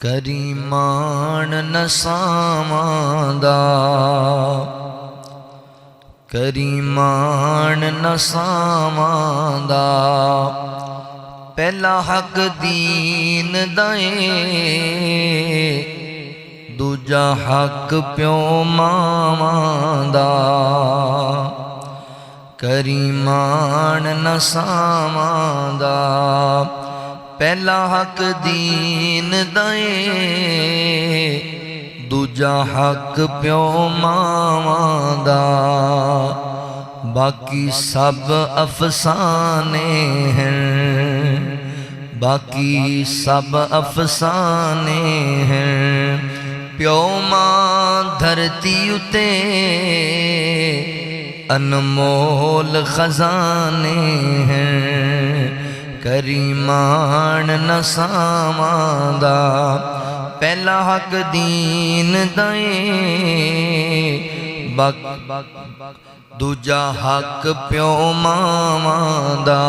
करीमान नसावां दा, करीमान नसावां दा। पहला हक दीन दाए, दूजा हक प्यो मावां दा। करीमान नसावां दा, पहला हक दीन दाए, दूजा हक प्यो मावां दा। बाकी सब अफसाने हैं, बाकी सब अफसाने हैं। प्यो मां धरती उते अनमोल खजाने हैं। करीमान नसावां दा, पहला हक दीन दाए, दूजा हक प्यो मावां दा।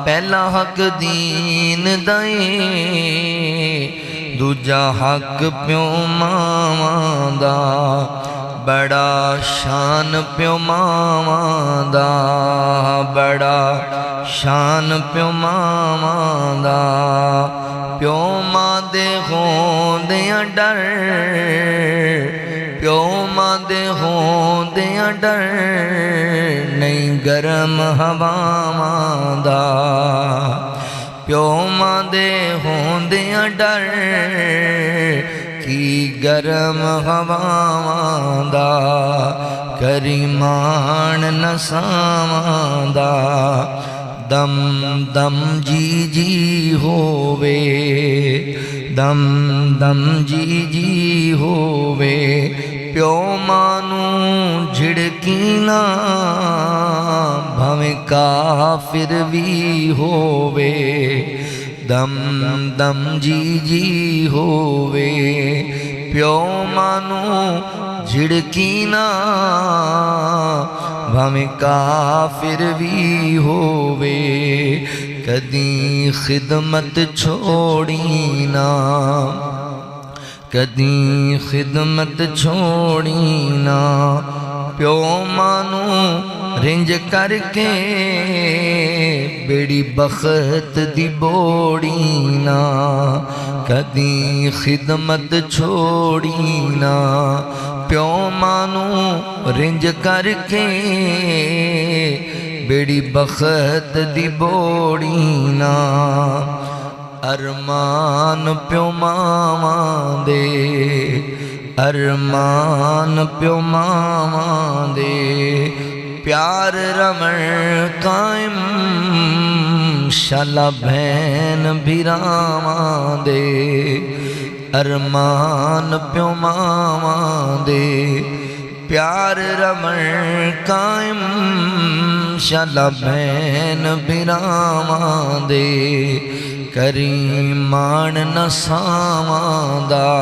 पहला हक दीन दाए, दूजा हक प्यो मावां दा। बड़ा शान प्यो मावां दा, बड़ा शान प्यो मावां दा। प्यो मां दे होंदियां डर, प्यो मां दे होंदियां डर नहीं गरम हवावां दा। प्यो मां दे होंदियां डर की गरम हवावां दा। करीमान नसावां दा, दम दम जी जी होवे, दम दम जी जी होवे। प्यो मानू झिड़की ना भावें काफिर भी होवे, दम दम जी जी होवे। प्यो मानू झिड़की ना भावें काफिर भी होवे। कदी खिदमत छोड़ी ना, कदी खिदमत छोड़ी ना। प्यो मानू रिंज करके बेड़ी बखत दी बोड़ी ना। कदी खिदमत छोड़ी ना, प्यो मानू रिंज करके बेड़ी बखत दी बोड़ी ना। अरमान प्यो मावां दे, अरमान प्यो मावां दे। प्यार रमण कायम शाला भैन भिरावां दे। अरमान प्यो मावां दे, प्यार रमण कायम शाला भैन भिरावां दे। करीमान नसावां दा,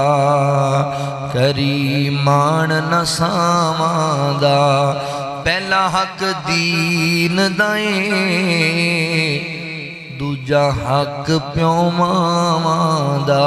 करीमान नसावां दा। पहला हक दीन दाए, दूजा हक प्यो मावां दा।